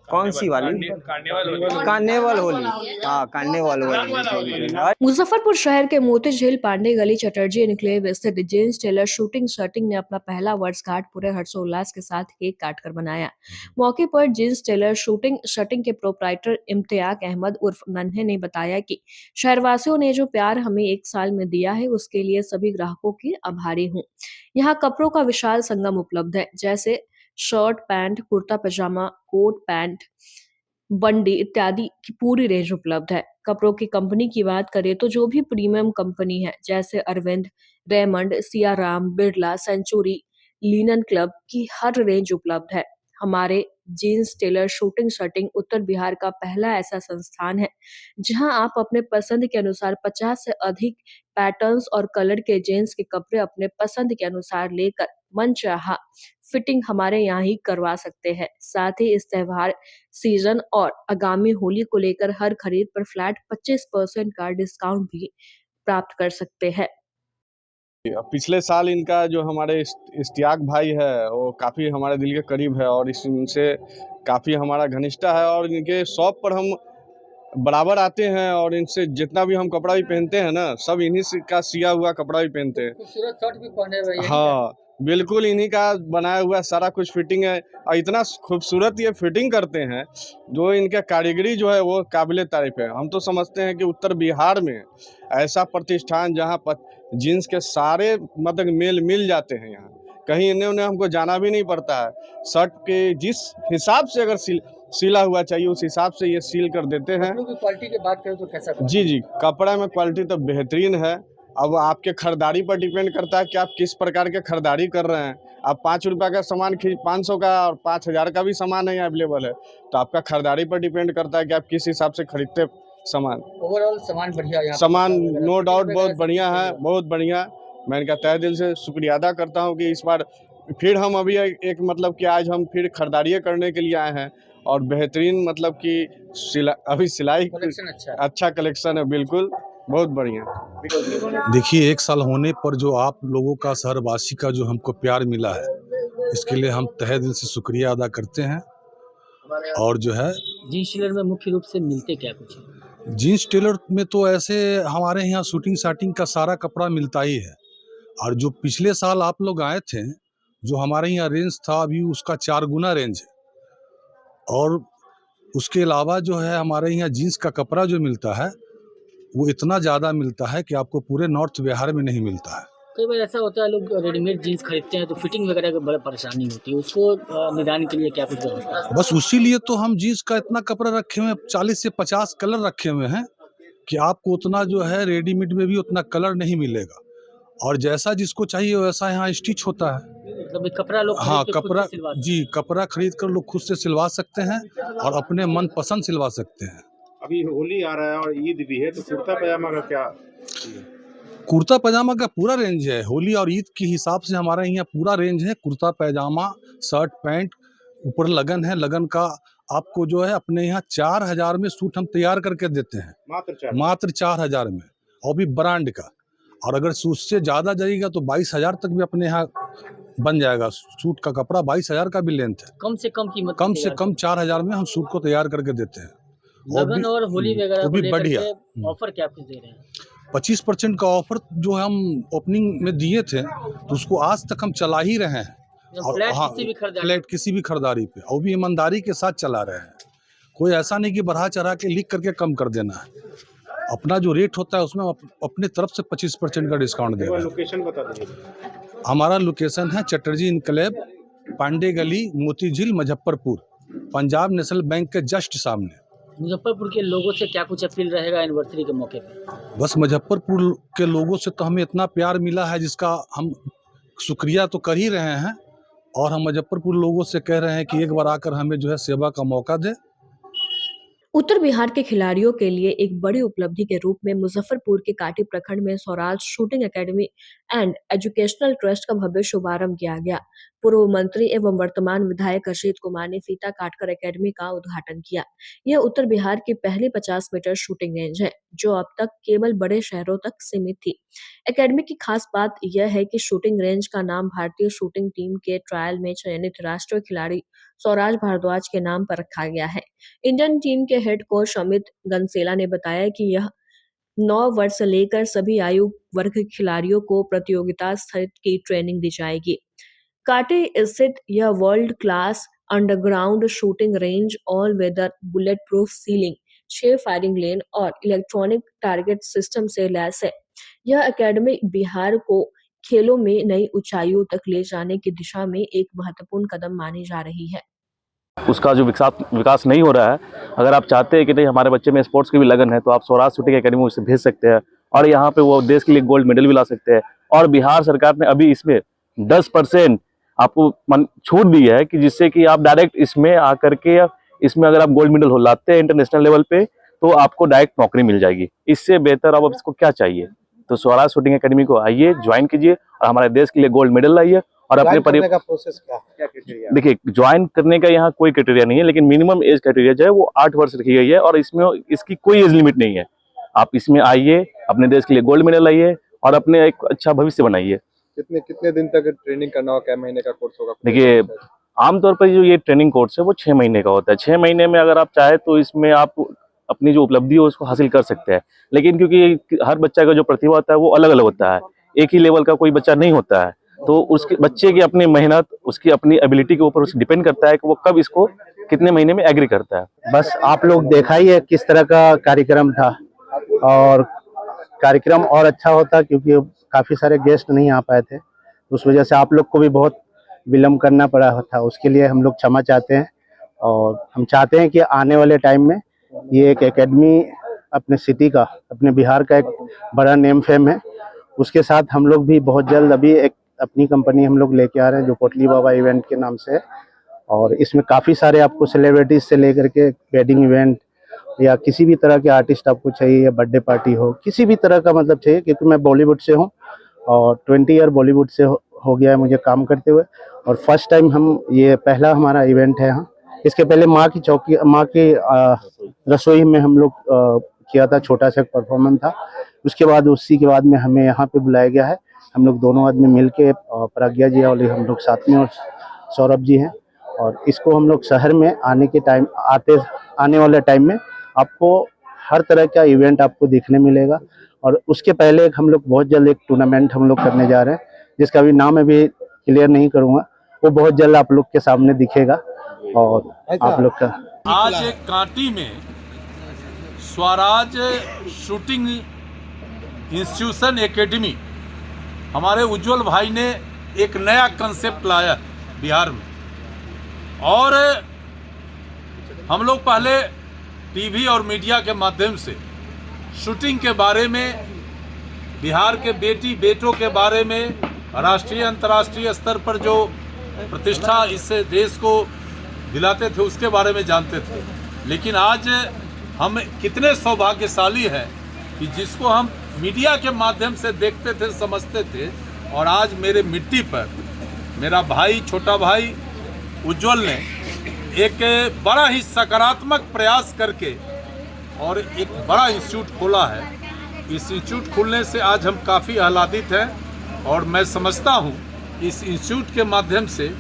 कौन सी वाली? कार्निवल होली। हाँ, कार्निवल होली। मुजफ्फरपुर शहर के मोती झील पांडे गली चटर्जी एन्क्लेव स्थित जेम्स टेलर शूटिंग शर्टिंग ने अपना पहला वर्षगांठ पूरे हर्षोल्लास के साथ केक काटकर मनाया। मौके पर जेम्स टेलर शूटिंग शर्टिंग के प्रोप्राइटर इम्तियाज अहमद उर्फ नन्हे ने बताया कि शहरवासियों ने जो प्यार हमें 1 साल में दिया है, उसके लिए सभी ग्राहकों की आभारी हूँ। यहाँ कपड़ों का विशाल संगम उपलब्ध है, जैसे शर्ट, पैंट, कुर्ता पजामा, कोट पैंट, बंडी इत्यादि की पूरी रेंज उपलब्ध है। कपड़ों की कंपनी की बात करें तो जो भी प्रीमियम कंपनी है, जैसे Arvind, Raymond, Siyaram, Birla, Century, linen club की हर रेंज उपलब्ध है। हमारे जीन्स टेलर शूटिंग शर्टिंग उत्तर बिहार का पहला ऐसा संस्थान है जहां आप अपने पसंद के अनुसार 50 से अधिक पैटर्न्स और कलर के जीन्स के कपड़े अपने पसंद के अनुसार लेकर मनचाहा फिटिंग हमारे यहाँ ही करवा सकते हैं। साथ ही इस त्योहार सीजन और आगामी होली को लेकर हर खरीद पर फ्लैट 25% का डिस्काउंट भी प्राप्त कर सकते हैं। पिछले साल इनका जो हमारे इश्तियाक भाई है वो काफ़ी हमारे दिल के करीब है और इनसे काफ़ी हमारा घनिष्ठता है और इनके शॉप पर हम बराबर आते हैं और इनसे जितना भी हम कपड़ा भी पहनते हैं ना, सब इन्हीं का सिया हुआ कपड़ा भी पहनते हैं। खूबसूरत शर्ट भी पहने हुए हैं। हाँ, बिल्कुल इन्हीं का बनाया हुआ सारा कुछ फिटिंग है और इतना खूबसूरत ये फिटिंग करते हैं, जो इनका कारीगरी जो है वो काबिले तारीफ है। हम तो समझते हैं कि उत्तर बिहार में ऐसा प्रतिष्ठान जहाँ पर जीन्स के सारे मतलब मेल मिल जाते हैं, यहाँ कहीं इन्हें उन्हें हमको जाना भी नहीं पड़ता है। शर्ट के जिस हिसाब से अगर सिला हुआ चाहिए उस हिसाब से ये सील कर देते हैं। कपड़ों की क्वालिटी की बात करें तो कैसा? जी, कपड़ा में क्वालिटी तो बेहतरीन है। अब आपके खरीदारी पर डिपेंड करता है कि आप किस प्रकार के खरीदारी कर रहे हैं। आप 5 रुपये का सामान 500 का और 5000 का भी सामान है अवेलेबल है, तो आपका खरीदारी पर डिपेंड करता है कि आप किस हिसाब से खरीदते सामान। ओवरऑल सामान बढ़िया है, सामान नो डाउट बहुत बढ़िया है, बहुत बढ़िया। मैं इनका तहे दिल से शुक्रिया अदा करता हूँ कि इस बार फिर हम अभी एक मतलब कि आज हम फिर खरीदारी करने के लिए आए हैं और बेहतरीन मतलब कि सिलाई अच्छा कलेक्शन है, बिल्कुल बहुत बढ़िया। देखिए, एक साल होने पर जो आप लोगों का शहरवासी का जो हमको प्यार मिला है, इसके लिए हम तहे दिल से शुक्रिया अदा करते हैं। और जो है जीन्स टेलर में मुख्य रूप से मिलते क्या कुछ है? जीन्स टेलर में तो ऐसे हमारे यहाँ शूटिंग शाटिंग का सारा कपड़ा मिलता ही है। और जो पिछले साल आप लोग आए थे, जो हमारे यहाँ रेंज था अभी उसका 4 गुना रेंज है। और उसके अलावा जो है हमारे यहाँ जीन्स का कपड़ा जो मिलता है वो इतना ज़्यादा मिलता है कि आपको पूरे नॉर्थ बिहार में नहीं मिलता है। कई बार ऐसा होता है लोग रेडीमेड जीन्स खरीदते हैं तो फिटिंग वगैरह की बड़ी परेशानी होती है, उसको निदान के लिए क्या कुछ करना है? बस उसी लिए तो हम जीन्स का इतना कपड़ा रखे हुए हैं, 40 से 50 कलर रखे हुए हैं कि आपको उतना जो है रेडीमेड में भी उतना कलर नहीं मिलेगा। और जैसा जिसको चाहिए वैसा यहाँ स्टिच होता है। मतलब कपड़ा लोग हाँ, कपड़ा जी, कपड़ा खरीद कर लोग खुद से सिलवा सकते हैं और अपने मन पसंद सिलवा सकते हैं। अभी होली आ रहा है और ईद भी है, तो कुर्ता पजामा का क्या? कुर्ता पजामा का पूरा रेंज है। होली और ईद के हिसाब से हमारे यहाँ पूरा रेंज है। कुर्ता पैजामा, शर्ट पैंट, ऊपर लगन है, लगन का आपको जो है अपने यहाँ 4000 में सूट हम तैयार करके देते हैं, मात्र 4000 में, और भी ब्रांड का। और अगर उससे ज़्यादा जाएगा तो 22000 तक भी अपने यहाँ बन जाएगा। सूट का कपड़ा 22000 का भी लेंथ है। कम से कम कीमत, कम से कम 4000 में हम सूट को तैयार करके देते हैं। लगन और होली वगैरह भी बढ़िया ऑफर क्या कुछ दे रहे हैं? 25% का ऑफर जो हम ओपनिंग में दिए थे तो उसको आज तक हम चला ही रहे हैं। और हाँ, फ्लैट किसी भी खरीदारी पे, और भी ईमानदारी के साथ चला रहे हैं। कोई ऐसा नहीं कि बढ़ा चढ़ा के लिख करके कम कर देना है। अपना जो रेट होता है उसमें अपने तरफ से 25% का डिस्काउंट दे रहे हैं। लोकेशन बता दीजिए। हमारा लोकेशन है चटर्जी इनकलेब, पांडे गली, मोती झील, मुजफ्फरपुर, पंजाब नेशनल बैंक के जस्ट सामने। मुजफ्फरपुर के लोगों से क्या कुछ अपील रहेगा एनिवर्सरी के मौके पे? बस मुजफ्फरपुर के लोगों से तो हमें इतना प्यार मिला है जिसका हम शुक्रिया तो कर ही रहे हैं, और हम मुजफ्फरपुर लोगों से कह रहे हैं कि एक बार आकर हमें जो है सेवा का मौका दे। उत्तर बिहार के खिलाड़ियों के लिए एक बड़ी उपलब्धि के रूप में मुजफ्फरपुर के काटी प्रखंड में Swaraj shooting academy and educational trust का भव्य शुभारंभ किया गया। पूर्व मंत्री एवं वर्तमान विधायक अशीत कुमार ने फीता काटकर एकेडमी का उद्घाटन किया। यह उत्तर बिहार की पहली 50 मीटर शूटिंग रेंज है, जो अब तक केवल बड़े शहरों तक सीमित थी। एकेडमी की खास बात यह है कि शूटिंग रेंज का नाम भारतीय शूटिंग टीम के ट्रायल में चयनित राष्ट्रीय खिलाड़ी स्वराज भारद्वाज के नाम पर रखा गया है। इंडियन टीम के हेड कोच अमित गंसेला ने बताया कि यह 9 वर्ष से लेकर सभी आयु वर्ग के खिलाड़ियों को प्रतियोगिता स्तर की ट्रेनिंग दी जाएगी। काटे स्थित यह world class underground shooting range all weather bulletproof ceiling, 6 firing lane और इलेक्ट्रॉनिक टारगेट सिस्टम से लैस है। यह एकेडमी बिहार को खेलों में नई ऊंचाइयों तक ले जाने की दिशा में एक महत्वपूर्ण कदम मानी जा रही है। उसका जो विकास नहीं हो रहा है, अगर आप चाहते हैं कि नहीं हमारे बच्चे में स्पोर्ट्स की भी लगन है, तो आप स्वराज शूटिंग एकेडमी उसे भेज सकते हैं और यहाँ पे वो देश के लिए गोल्ड मेडल भी ला सकते हैं। और बिहार सरकार ने अभी इसमें 10% आपको छूट दी है कि जिससे कि आप डायरेक्ट इसमें आकर के इसमें अगर आप गोल्ड मेडल लाते हैं इंटरनेशनल लेवल पे तो आपको डायरेक्ट नौकरी मिल जाएगी। इससे बेहतर अब इसको क्या चाहिए? तो स्वराज शूटिंग एकेडमी को आइए, ज्वाइन कीजिए और हमारे देश के लिए गोल्ड मेडल लाइए और अपने करने का प्रोसेस क्या क्राइटेरिया? देखिए, ज्वाइन करने का यहाँ कोई क्राइटेरिया नहीं है, लेकिन मिनिमम एज क्राइटेरिया जो है वो 8 वर्ष रखी गई है और इसमें इसकी कोई एज लिमिट नहीं है। आप इसमें आइए, अपने देश के लिए गोल्ड मेडल लाइए और अपने एक अच्छा भविष्य बनाइए। कितने दिन तक ट्रेनिंग करना होगा? क्या महीने का कोर्स होगा? देखिए, आमतौर पर जो ये ट्रेनिंग कोर्स है वो 6 महीने का होता है। 6 महीने में अगर आप चाहे तो इसमें आप अपनी जो उपलब्धि हो उसको हासिल कर सकते हैं, लेकिन क्योंकि हर बच्चा का जो प्रतिभा होता है वो अलग अलग होता है, एक ही लेवल का कोई बच्चा नहीं होता है, तो उसके बच्चे की अपनी मेहनत, उसकी अपनी एबिलिटी के ऊपर डिपेंड करता है कि वो कब इसको कितने महीने में एग्री करता है। बस आप लोग देखा ही है किस तरह का कार्यक्रम था, और कार्यक्रम और अच्छा होता क्योंकि काफ़ी सारे गेस्ट नहीं आ पाए थे, उस वजह से आप लोग को भी बहुत विलम्ब करना पड़ा था। उसके लिए हम लोग क्षमा चाहते हैं और हम चाहते हैं कि आने वाले टाइम में ये एक एकेडमी अपने सिटी का, अपने बिहार का एक बड़ा नेम फेम है। उसके साथ हम लोग भी बहुत जल्द अभी एक अपनी कंपनी हम लोग लेके आ रहे हैं जो पोटली बाबा इवेंट के नाम से है, और इसमें काफ़ी सारे आपको सेलिब्रिटीज से लेकर के वेडिंग इवेंट या किसी भी तरह के आर्टिस्ट आपको चाहिए, या बर्थडे पार्टी हो, किसी भी तरह का मतलब चाहिए, क्योंकि मैं बॉलीवुड से हूँ और 20 ईयर बॉलीवुड से हो गया है मुझे काम करते हुए, और फर्स्ट टाइम हम ये पहला हमारा इवेंट है यहाँ। इसके पहले माँ की रसोई में हम लोग किया था, छोटा सा परफॉर्मेंस था। उसके बाद उसी के बाद में हमें यहाँ पे बुलाया गया है। हम लोग दोनों आदमी मिल के, प्रज्ञा जी और हम लोग साथ में, और सौरभ जी हैं, और इसको हम लोग शहर में आने वाले टाइम में आपको हर तरह का इवेंट आपको देखने मिलेगा। और उसके पहले हम लोग बहुत जल्द एक टूर्नामेंट हम लोग करने जा रहे हैं, जिसका भी नाम अभी क्लियर नहीं करूँगा, वो बहुत जल्द आप लोग के सामने दिखेगा। और आप लोग का आज कांटी में स्वराज शूटिंग इंस्टीट्यूशन एकेडमी, हमारे उज्जवल भाई ने एक नया कंसेप्ट लाया बिहार में, और हम लोग पहले टीवी और मीडिया के माध्यम से शूटिंग के बारे में, बिहार के बेटी बेटों के बारे में, राष्ट्रीय अंतर्राष्ट्रीय स्तर पर जो प्रतिष्ठा इस देश को दिलाते थे उसके बारे में जानते थे। लेकिन आज हम कितने सौभाग्यशाली हैं कि जिसको हम मीडिया के माध्यम से देखते थे, समझते थे, और आज मेरे मिट्टी पर मेरा भाई, छोटा भाई उज्जवल ने एक बड़ा ही सकारात्मक प्रयास करके और एक बड़ा इंस्टीट्यूट खोला है। इस इंस्टीट्यूट खुलने से आज हम काफ़ी आह्लादित हैं, और मैं समझता हूँ इस इंस्टीट्यूट के माध्यम से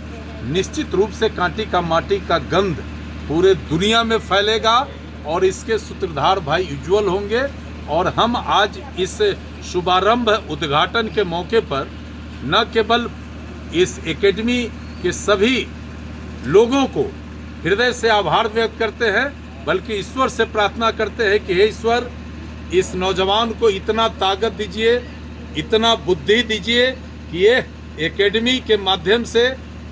निश्चित रूप से कांटी का माटी का गंध पूरे दुनिया में फैलेगा, और इसके सूत्रधार भाई उज्जवल होंगे। और हम आज इस शुभारंभ उद्घाटन के मौके पर न केवल इस एकेडमी के सभी लोगों को हृदय से आभार व्यक्त करते हैं, बल्कि ईश्वर से प्रार्थना करते हैं कि हे ईश्वर, इस नौजवान को इतना ताकत दीजिए, इतना बुद्धि दीजिए कि ये एकेडमी के माध्यम से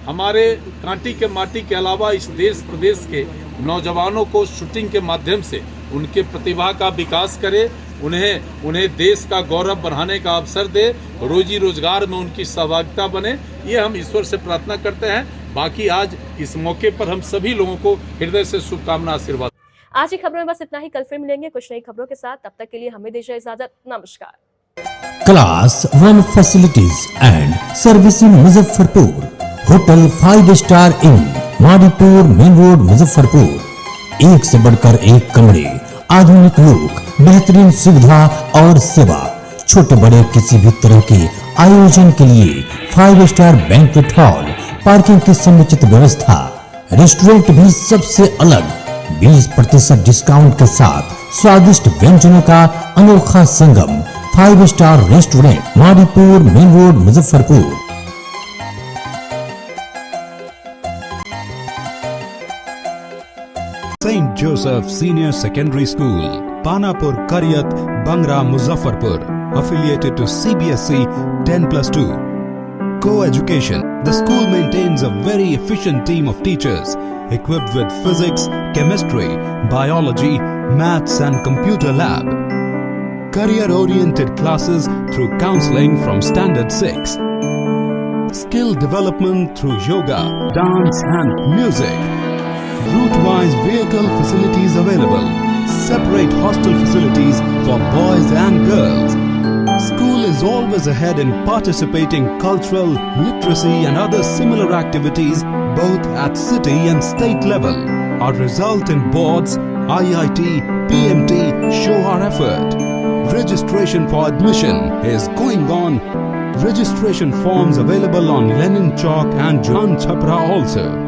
हमारे कांटी के माटी के अलावा इस देश प्रदेश के नौजवानों को शूटिंग के माध्यम से उनके प्रतिभा का विकास करे, उन्हें देश का गौरव बढ़ाने का अवसर दे, रोजी रोजगार में उनकी सहभागिता बने। ये हम ईश्वर से प्रार्थना करते हैं। बाकी आज इस मौके पर हम सभी लोगों को हृदय से शुभकामना, आशीर्वाद। आज की खबरों में बस इतना ही। कल फिर मिलेंगे कुछ नई खबरों के साथ। तब तक के लिए हमें दीजिए इजाजत। नमस्कार। Class 1 facilities and service in Muzaffarpur. Hotel 5 star in, Madipur main road Muzaffarpur. एक से बढ़कर एक कमरे, आधुनिक लुक, बेहतरीन सुविधा और सेवा। छोटे बड़े किसी भी तरह के आयोजन के लिए 5 स्टार बैंक्वेट हॉल, पार्किंग की समुचित व्यवस्था, रेस्टोरेंट भी सबसे अलग, 20% डिस्काउंट के साथ स्वादिष्ट व्यंजनों का अनोखा संगम। 5 star restaurant, Madipur main road Muzaffarpur. St. Joseph Senior Secondary School, Panapur, Karyat, Bangra, Muzaffarpur, affiliated to CBSE 10+2. Co-education. The school maintains a very efficient team of teachers equipped with physics, chemistry, biology, maths and computer lab. Career-oriented classes through counseling from Standard 6. Skill development through yoga, dance and music. Route-wise vehicle facilities available. Separate hostel facilities for boys and girls. school is always ahead in participating cultural, literacy and other similar activities both at city and state level. Our result in boards, IIT, PMT show our effort. Registration for admission is going on. Registration forms available on Lenin Chowk and Jan Chhapra also.